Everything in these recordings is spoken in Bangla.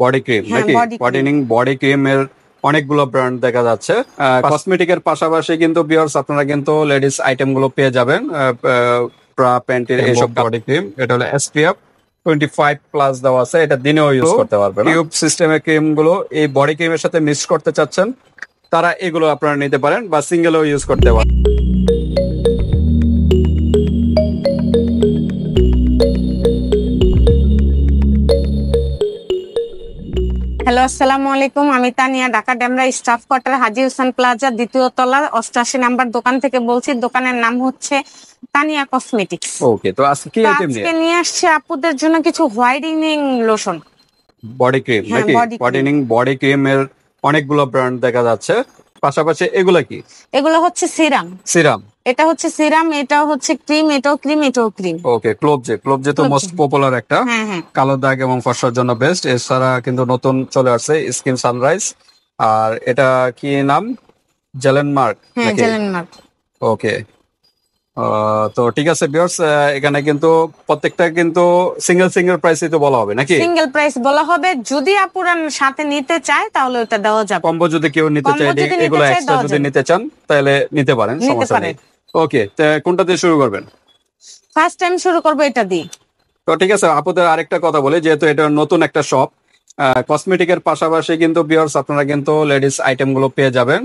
বডি ক্রিম হ্যাঁ, নাকি? body cream। Whitening body cream এর অনেকগুলো ব্র্যান্ড দেখা যাচ্ছে। কসমেটিক এর পাশাপাশি কিন্তু ভিউয়ার্স আপনারা কিন্তু লেডিস আইটেম গুলো পেয়ে যাবেন। ব্রা প্যান্টের এইসব বডি ক্রিম, এটা হলো SPF 25+ দেওয়া আছে, এটা দিনেও ইউজ করতে পারবেন। টিউব সিস্টেমের ক্রিম গুলো এই বডি ক্রিমের সাথে মিক্স করতে চাচ্ছেন, তারা এগুলো আপনারা নিতে পারেন বা সিঙ্গেলও ইউজ করতে পারেন। হ্যালো, আসসালামু আলাইকুম। আমি তানিয়া, ঢাকা ডেমরা স্টাফ কোয়ার্টার হাজী হোসেন প্লাজা 2য় তলা 88 নাম্বার দোকান থেকে বলছি। দোকানের নাম হচ্ছে তানিয়া কসমেটিক্স। ওকে, তো আজকে কি আইটেম নিয়ে? আজকে নিয়ে আসছে আপুদের জন্য কিছু হোয়াইটেনিং লোশন, বডি ক্রিম হ্যাঁ, নাকি? body cream। Whitening body cream এর অনেকগুলো ব্র্যান্ড দেখা যাচ্ছে। পাশাপাশি এগুলা কি? এগুলো হচ্ছে সিরাম। সিরাম। এটা হচ্ছে সিরাম, এটা হচ্ছে ক্রিম, এটাও ক্রিম, এটাও ক্রিম। ওকে, ক্লোবজে তো মোস্ট পপুলার একটা, হ্যাঁ হ্যাঁ, কালো দাগ এবং ফর্সার জন্য বেস্ট। এছাড়া কিন্তু নতুন চলে আসছে স্কিন সানরাইজ, আর এটা কি নাম? জেলেন মার্ক হ্যাঁ, নাকি? জেলেন মার্ক। ওকে, তো ঠিক আছে ভিউয়ার্স, এখানে কিন্তু প্রত্যেকটা কিন্তু সিঙ্গেল সিঙ্গেল প্রাইসই তো বলা হবে নাকি? সিঙ্গেল প্রাইস বলা হবে। যদি আপুরা সাথে নিতে চায় তাহলে ওটা দেওয়া যাবে। কম্বো যদি কেউ নিতে Combo চায়, যদি নিতে এগুলো চায় এক্সট্রা দেওয়া যদি যাবে। নিতে চান তাহলে নিতে পারেন, নিতে সমস্যা পারেন। নেই। ওকে, কোনটা দিয়ে শুরু করবেন? ফার্স্ট টাইম শুরু করবো এটা দিয়ে। তো ঠিক আছে, আপনাদের আরেকটা কথা বলি, যেহেতু এটা নতুন একটা শপ, কসমেটিকের পাশাপাশি কিন্তু ভিউয়ার্স আপনারা কিন্তু লেডিস আইটেম গুলো পেয়ে যাবেন।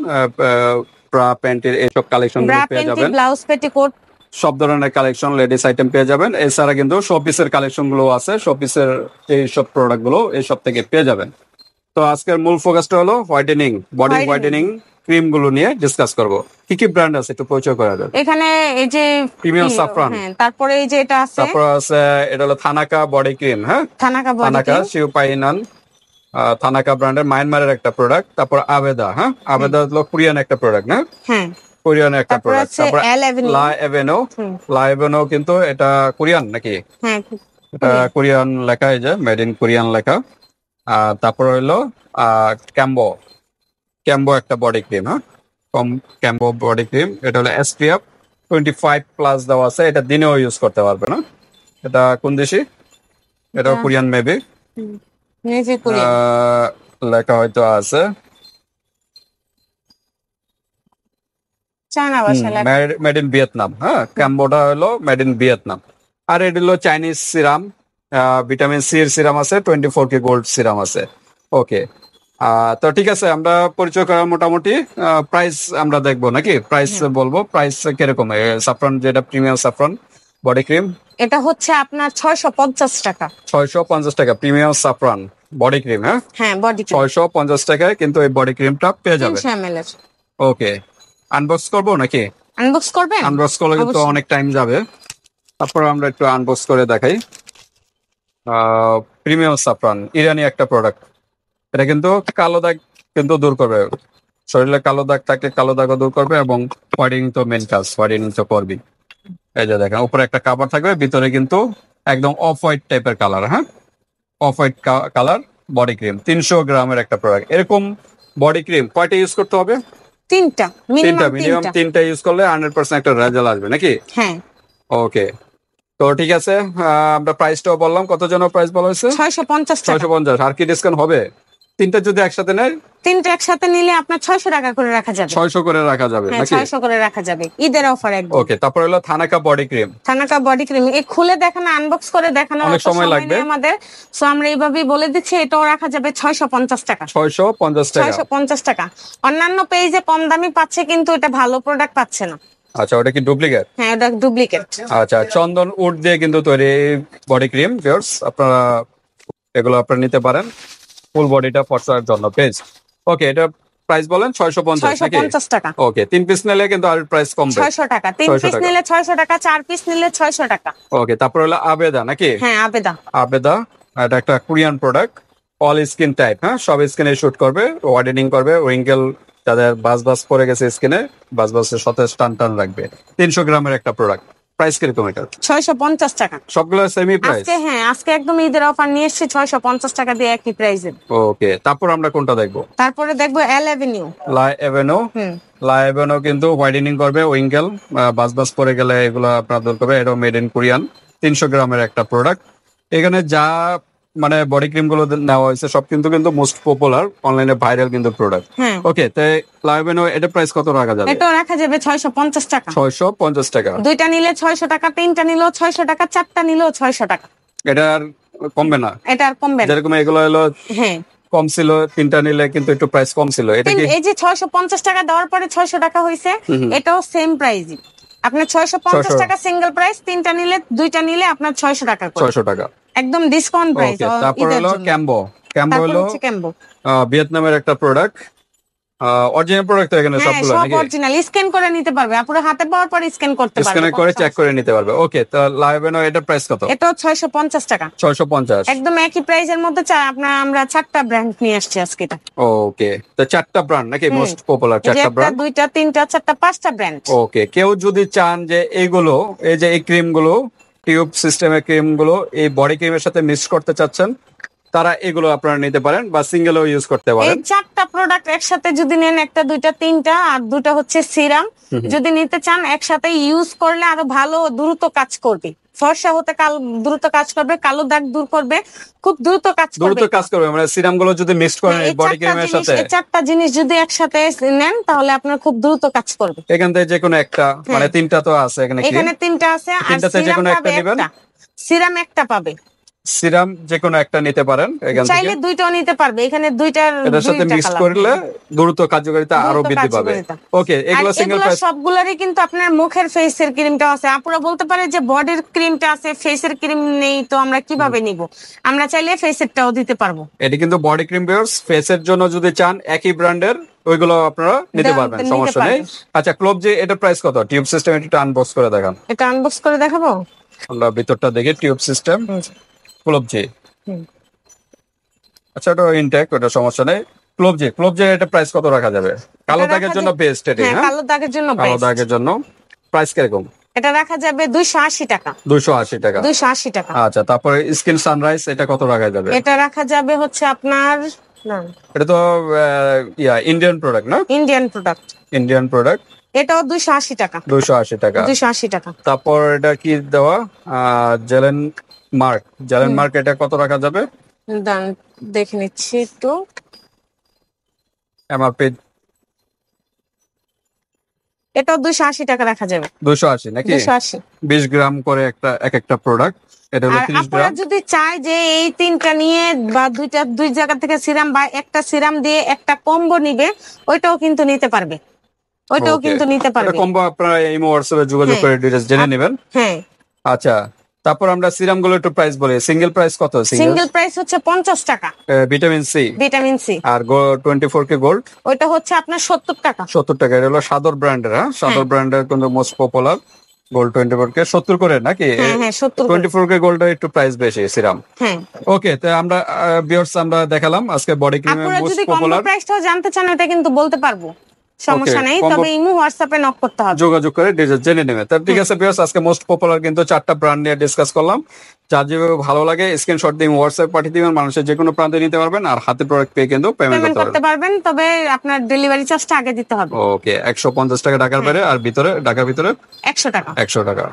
ব্রা প্যান্টের এইসব কালেকশন ব্রা, গুলো পেয়ে পেন্টি, যাবেন। ব্লাউজ, পেটিকোট, সব ধরনের কালেকশন লেডিস আইটেম পেয়ে যাবেন। এছাড়া কিন্তু শোপিসের কালেকশন গুলো আছে, শোপিসের এই সব প্রোডাক্ট গুলো এই সব থেকে পেয়ে যাবেন। তো আজকের মূল ফোকাসটা হলো হোয়াইটেনিং, বডি হোয়াইটেনিং ক্রিম গুলো নিয়ে ডিসকাস করব। কি কি ব্র্যান্ড আছে একটু পরিচয় করে দেন। এখানে এই যে প্রিমিয়াম সাফরান, হ্যাঁ, তারপরে এই যে এটা আছে তারপর আছে এটা হলো থানাকা বডি ক্রিম, হ্যাঁ থানাকা বডি থানাকা ক্রিম। শিওপাইনান, থানাকা ব্র্যান্ডের মায়ানমারের একটা প্রোডাক্ট। তারপর আবেদা, হ্যাঁ আবেদা হলো কোরিয়ান একটা প্রোডাক্ট, না? হ্যাঁ, কোরিয়ান একটা তারপর প্রোডাক্ট। আছে তারপর এল এভিনিউ। লা এভেনো, লা এভেনো কিন্তু এটা কোরিয়ান নাকি? হ্যাঁ, এটা কোরিয়ান লেখা, এই যে মেড ইন কোরিয়ান লেখা। আর তারপর হইলো ক্যাম্বো, ক্যাম্বো একটা বডি ক্রিম, হ্যাঁ ক্যাম্বো বডি ক্রিম। এটা হলো SPF 25+ দেওয়া আছে, এটা দিনেও ইউজ করতে পারবে না। এটা কোন দেশি? এটাও কোরিয়ান মেবি, নিজে কোরিয়ান। লেখা হয়তো আছে। চায়না ভাষা লেখা। মেড ইন ভিয়েতনাম, হ্যাঁ ক্যাম্বোটা হলো মেড ইন ভিয়েতনাম। আর এটা হলো চাইনিজ সিরাম, ভিটামিন সি এর সিরাম আছে, 24K গোল্ড সিরাম আছে। ওকে, তো ঠিক আছে, আমরা পরিচয় করার মোটামুটি প্রাইস আমরা দেখবো নাকি? প্রাইস বলবো, প্রাইস কিরকম? সাফরান যেটা প্রিমিয়াম সাফরান বডি ক্রিম, এটা হচ্ছে আপনার 650 টাকা। 650 টাকা প্রিমিয়াম সাফরান বডি ক্রিম, হ্যাঁ হ্যাঁ, বডি ক্রিম 650 টাকায় কিন্তু এই বডি ক্রিমটা পেয়ে যাবে। 300 ml এর। ওকে, আনবক্স করবো নাকি? আনবক্স করবেন? আনবক্স করলে কিন্তু অবশ্যই। অনেক টাইম যাবে, তারপর আমরা একটু আনবক্স করে দেখাই। প্রিমিয়াম সাফরান ইরানি একটা প্রোডাক্ট, এটা কিন্তু কালো দাগ কিন্তু দূর করবে, শরীরে কালো দাগ থাকলে কালো দাগও দূর করবে, এবং হোয়াইটেনিং তো মেন কাজ, হোয়াইটেনিং তো করবি। এই যে দেখেন, উপরে একটা কাভার থাকবে, ভিতরে কিন্তু একদম অফ হোয়াইট টাইপের কালার, হ্যাঁ off white colour body cream. 300 গ্রামের একটা প্রোডাক্ট। এরকম বডি ক্রিম কয়টা ইউজ করতে হবে? তিনটা, মিনিমাম মিনিমাম তিনটা ইউজ করলে 100% একটা রেজাল্ট আসবে নাকি? হ্যাঁ। ওকে, তো ঠিক আছে, আমরা প্রাইসটাও বললাম, কত জন প্রাইস বলা হয়েছে? 650 টাকা। 650। আর কি ডিসকাউন্ট হবে? তিনটা যদি একসাথে নেয়, তিনটা একসাথে নিলে আপনার 600 টাকা করে রাখা যাবে। 600 করে রাখা যাবে হ্যাঁ, নাকি? 600 করে রাখা যাবে, ঈদের অফার একদম। ওকে, তারপর হলো thanaka body cream. Thanaka body cream এই খুলে দেখানো, আনবক্স করে দেখানো অনেক অত সময় লাগবে নেই আমাদের, সো আমরা এইভাবেই বলে দিচ্ছি, এটাও রাখা যাবে 650 টাকা। 650 টাকা। 650 টাকা। অন্যান্য পেজে কম দামি পাচ্ছে, কিন্তু এটা ভালো প্রোডাক্ট পাচ্ছে না। আচ্ছা, ওটা কি ডুপ্লিকেট? হ্যাঁ, এটা ডুপ্লিকেট। আচ্ছা, চন্দন উড দিয়ে কিন্তু তৈরি বডি ক্রিম ভিউয়ার্স, আপনারা এগুলো আপনারা নিতে পারেন, ফুল বডিটা ফর্সার জন্য বেস্ট। ওকে, এটা প্রাইস বলেন 650 নাকি? 650 টাকা। ওকে, 3 পিস নিলে কিন্তু আর প্রাইস কমবে। 600 টাকা 3 600 পিস টাকা। নিলে 600 টাকা, 4 পিস নিলে 600 টাকা। ওকে, তারপর হলো আবেদা নাকি? হ্যাঁ, আবেদা। আবেদা, এটা একটা Korean product, all skin type, হ্যাঁ সব স্কিনে শুট করবে, হোয়াইটেনিং করবে, উইঙ্কেল যাদের বাস বাস পড়ে গেছে স্কিনে, বাস বাসের সতেজ টান টান রাখবে। 300 গ্রামের একটা প্রোডাক্ট। প্রাইস কিরকম এটা? 650 টাকা। সবগুলো সেমি প্রাইস? আজকে হ্যাঁ, আজকে একদম ঈদের অফার নিয়ে এসেছি 650 টাকা দিয়ে একই প্রাইসে। ওকে, তারপর আমরা কোনটা দেখবো? তারপরে দেখবো এল এভিনিউ। লা এভেনো, হুম, লা এভেনো কিন্তু হোয়াইটেনিং করবে, উইঙ্কেল বাস বাস পরে গেলে এগুলো আপনার দূর করবে। এটাও মেড ইন কোরিয়ান, 300 গ্রামের একটা প্রোডাক্ট। এখানে যা মানে বডি ক্রিম গুলো নেওয়া হয়েছে সব কিন্তু মোস্ট পপুলার অনলাইনে ভাইরাল কিন্তু প্রোডাক্ট। হ্যাঁ, ওকে, তাই লাইভেনো এটা প্রাইস কত রাখা যাবে? এটাও রাখা যাবে 650 টাকা। 650 টাকা। দুইটা নিলে 600 টাকা, তিনটা নিলেও 600 টাকা, চারটা নিলেও 600 টাকা। এটা আর কমবে না? এটা আর কমবে না। যেরকম এগুলো হলো হ্যাঁ, কম ছিল, তিনটা নিলে কিন্তু একটু প্রাইস কম ছিল, এটা কি? এই যে 650 টাকা দেওয়ার পরে 600 টাকা হয়েছে, এটাও সেম প্রাইসই। আপনার 650 টাকা সিঙ্গেল প্রাইস, তিনটা নিলে দুইটা নিলে আপনার 600 টাকা করে। 600 টাকা একদম ডিসকাউন্ট প্রাইস। ওকে, তারপর হলো ক্যাম্বো। ক্যাম্বো হলো ক্যাম্বো ভিয়েতনামের একটা প্রোডাক্ট, অরিজিনাল প্রোডাক্ট তো এখানে হ্যাঁ, সবগুলো সব নাকি? অরিজিনাল। স্ক্যান করে নিতে পারবে, আপুরা হাতে পাওয়ার পর স্ক্যান করতে পারবে, স্ক্যান করে চেক করে নিতে পারবে। ওকে, তো লাইভেনো এটার প্রাইস কত? এটাও 650 টাকা। 650 একদম একই প্রাইসের মধ্যে আমরা 4টা ব্র্যান্ড নিয়ে আসছি আজকে। এটা ওকে, তো 4টা ব্র্যান্ড নাকি মোস্ট পপুলার? 4টা একটা, ব্র্যান্ড। দুইটা, তিনটা, চারটা, 5টা ব্র্যান্ড। ওকে, কেউ যদি চান যে এইগুলো, এই যে এই ক্রিম গুলো, টিউব সিস্টেমের ক্রিম গুলো এই বডি ক্রিমের সাথে মিক্স করতে চাচ্ছেন, তারা এগুলো আপনারা নিতে পারেন বা সিঙ্গেলও ইউজ করতে এই পারেন। 4টা প্রোডাক্ট একসাথে যদি নেন, একটা, দুইটা, তিনটা, আর দুটো হচ্ছে সিরাম, যদি নিতে চান একসাথে ইউজ করলে আরো ভালো দ্রুত কাজ করবে। ফর্সা হতে দ্রুত কাজ করবে, কালো দাগ দূর করবে, খুব দ্রুত কাজ করবে। দ্রুত কাজ করবে, মানে সিরাম গুলো যদি মিক্স করেন এই বডি ক্রিমের সাথে, এই 4টা জিনিস যদি একসাথে নেন তাহলে আপনার খুব দ্রুত কাজ করবে। এখান থেকে যে কোনো একটা, মানে তিনটা তো আছে এখানে, এখানে তিনটা আছে, আর তিনটাতে যে কোনো একটা নেবেন। সিরাম একটা পাবে, সিরাম যে কোনো একটা নিতে পারেন এখান থেকে, চাইলে দুইটাও নিতে পারবে। এখানে এটার সাথে মিক্স করলে দ্রুত কার্যকারিতা আরো বৃদ্ধি পাবে। ওকে, এগুলো সিঙ্গেল প্রাইস। সবগুলোরই কিন্তু আপনার মুখের ফেসের ক্রিমটা আছে। আপুরা বলতে পারে যে বডির ক্রিমটা আছে, ফেসের ক্রিম নেই, তো আমরা কিভাবে নিব? আমরা চাইলে ফেসেরটাও দিতে পারবো। এটি কিন্তু বডি ক্রিম ভিউয়ার্স, ফেসের জন্য যদি চান একই ব্র্যান্ডের ওইগুলো আপনারা নিতে পারবেন, সমস্যা নেই। আচ্ছা, ক্লোব যে এটা প্রাইস কত? টিউব সিস্টেম এটা আনবক্স করে দেখান। এটা আনবক্স করে দেখাবো, আমরা ভিতরটা দেখি। টিউব সিস্টেম ক্লোব যে, আচ্ছা ওটা ইনটেক, ওটা সমস্যা নেই। ক্লোব যে এটা প্রাইস কত রাখা যাবে? কালো দাগের জন্য বেস্ট এটি। হ্যাঁ, কালো দাগের জন্য কালো দাগের জন্য প্রাইস কিরকম? এটা রাখা যাবে 280 টাকা। 280 টাকা। 280 টাকা। আচ্ছা, তারপরে স্কিন সানরাইজ এটা কত রাখা যাবে? এটা রাখা যাবে হচ্ছে আপনার, না এটা তো ইন্ডিয়ান প্রোডাক্ট না? Indian product. ইন্ডিয়ান প্রোডাক্ট, এটাও 280 টাকা। 280 টাকা। 280 টাকা। তারপর এটা কি দেওয়া? জেলেন মার্ক এটা কত রাখা যাবে? দাঁড়ান দেখে নিচ্ছি একটু। এমআরপি এটাও 280 টাকা রাখা যাবে। 280 নাকি? 280। 20 গ্রাম করে এক একটা প্রোডাক্ট। এটা হলো আর 30 আপনারা গ্রাম। যদি চায় যে এই তিনটা নিয়ে বা দুই জায়গা থেকে সিরাম বা একটা সিরাম দিয়ে একটা কম্বো নিবে, ওইটাও কিন্তু নিতে পারবে। ওইটাও Okay. কিন্তু নিতে এটা পারবে। কম্বো আপনারা এই হোয়াটসঅ্যাপে যোগাযোগ করে ডিটেইলস জেনে নেবেন। হ্যাঁ, আচ্ছা, তারপর আমরা সিরাম গুলো একটু প্রাইস বলি। সিঙ্গেল প্রাইস কত? সিঙ্গেল প্রাইস হচ্ছে 50 টাকা। Vitamin C. Vitamin C. আর 24K গোল্ড ওইটা হচ্ছে আপনার 70 টাকা। 70 টাকা। এটা হলো সাদর ব্র্যান্ডের। হ্যাঁ, সাদর ব্র্যান্ডের কিন্তু মোস্ট পপুলার গোল্ড 24K 70 করে নাকি? হ্যাঁ, 70 করে। 24K গোল্ডের একটু প্রাইস বেশি সিরাম। হ্যাঁ, ওকে, তো আমরা ভিউয়ার্স আমরা দেখালাম আজকে বডি ক্রিমের আপনারা মোস্ট যদি কম্বো পপুলার। প্রাইসটাও জানতে চান ওটা কিন্তু বলতে পারবো, সমস্যা নেই। combo- তবে ইমো হোয়াটসঅ্যাপে নক করতে হবে। যোগাযোগ করে ডিটেইলস জেনে নেবেন। তার ঠিক আছে ভিউয়ার্স, আজকে মোস্ট পপুলার কিন্তু 4টা ব্র্যান্ড নিয়ে ডিসকাস করলাম। যার যেভাবে ভালো লাগে স্ক্রিনশট দিয়ে হোয়াটসঅ্যাপ পাঠিয়ে দিবেন, মানুষের যে কোনো প্রান্তে নিতে পারবেন। আর হাতে প্রোডাক্ট পেয়ে কিন্তু পেমেন্ট পেমেন্ট করতে করতে পারবেন। পারবেন, তবে আপনার ডেলিভারি চার্জটা আগে দিতে হবে। ওকে, 150 টাকা ঢাকার বাইরে, আর ঢাকার ভিতরে 100 টাকা। 100 টাকা।